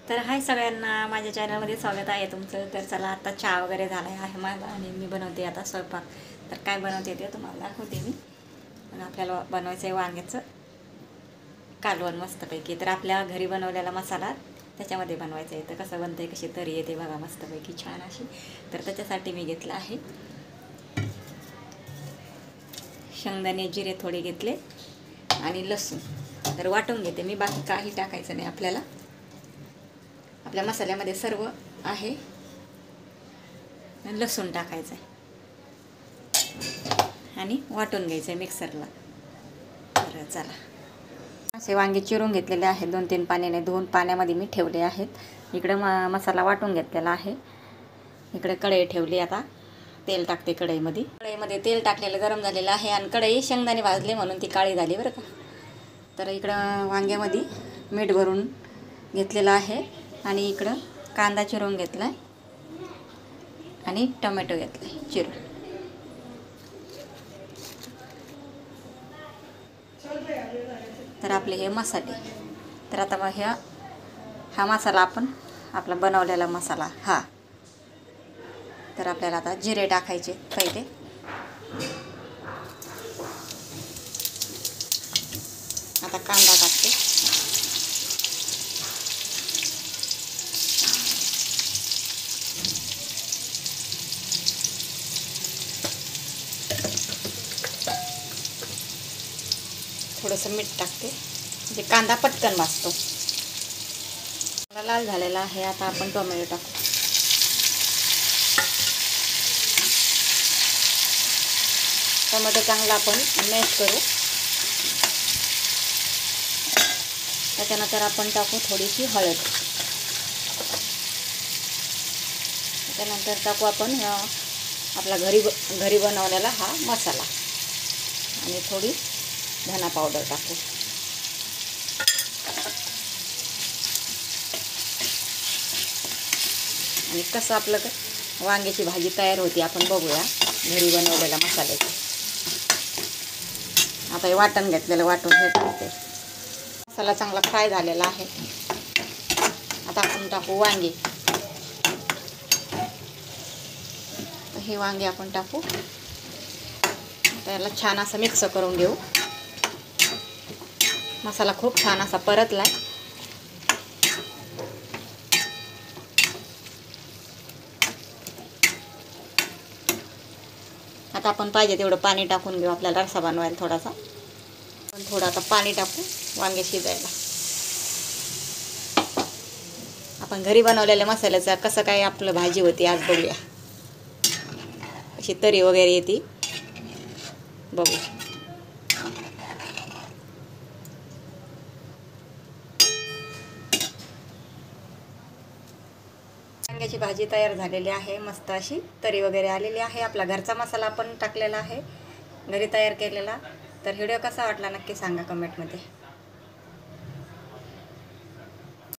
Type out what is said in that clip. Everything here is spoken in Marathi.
तर हाय सगळ्यांना, माझ्या चॅनलमध्ये स्वागत आहे तुमचं. तर चला, आता चहा वगैरे झाला आहे माझा आणि मी बनवते आता स्वयंपाक. तर काय बनवते ते तुम्हाला दाखवते मी. आणि आपल्याला बनवायचं आहे वांग्याचं कालवण मस्तपैकी. तर आपल्या घरी बनवलेला मसाला त्याच्यामध्ये बनवायचं आहे. तर कसं बनतं आहे, कशी तरी येते बघा मस्तपैकी छान अशी. तर त्याच्यासाठी मी घेतलं आहे शेंगदाणे, जिरे थोडे घेतले आणि लसूण. तर वाटून घेते मी, बाकी काही टाकायचं नाही आपल्याला. आपल्या मसाल्यामध्ये सर्व आहे. लसूण टाकायचं आहे आणि वाटून घ्यायचं आहे मिक्सरला. तर चला, असे वांगे चिरून घेतलेले आहेत, 2-3 पाण्याने धुवून पाण्यामध्ये मी ठेवले आहेत. इकडे मसाला वाटून घेतलेला आहे. इकडे कढई ठेवली. आता तेल टाकते कढईमध्ये. कढईमध्ये तेल टाकलेलं गरम झालेलं आहे आणि कढई शेंगदाणे भाजले म्हणून ती काळी झाली बरं का. तर इकडं वांग्यामध्ये मीठ भरून घेतलेलं आहे आणि इकडं कांदा चिरून घेतला आहे आणि टोमॅटो घेतला चिरून. तर आपले हे मसाले. तर आता मग हा मसाला आपण आपला बनवलेला मसाला हा. तर आपल्याला आता जिरे टाकायचे पहिले. आता कांदा टाकते. थोडंसं मीठ टाकते म्हणजे कांदा पटकन भाजतो. लाल झालेला आहे. आता आपण टोमॅटो टाकू. टोमॅटो चांगला आपण मॅश करू. त्याच्यानंतर आपण टाकू थोडीशी हळद. त्याच्यानंतर टाकू आपण आपला घरी बनवलेला हा मसाला आणि थोडी धना पावडर टाकू. आणि कसं आपलं वांग्याची भाजी तयार होती आपण बघूया घरी बनवलेल्या मसाल्याची. आता हे वाटण घेतलेलं वाटून हे टाकते. मसाला चांगला फ्राय झालेला आहे. आता आपण टाकू वांगे. हे वांगे आपण टाकू. त्याला छान असं मिक्स करून घेऊ. मसाला खूप छान असा परतलाय. आता आपण पाहिजे तेवढं पाणी टाकून घेऊ. आपल्याला रस्सा बनवायला थोडासा. पण थोडं आता पाणी टाकू वांगे शिजायला. आपण घरी बनवलेल्या मसाल्याचा कसं काय आपलं भाजी होती आज बघूया. अशी तरी वगैरे येते बघू. वांग्याची भाजी तयार झालेली आहे. मस्त अशी तरी वगैरे आलेली आहे. आपला घरचा मसाला आपण टाकलेला आहे, घरी तयार केलेला. तर व्हिडिओ कसा वाटला नक्की सांगा कमेंटमध्ये.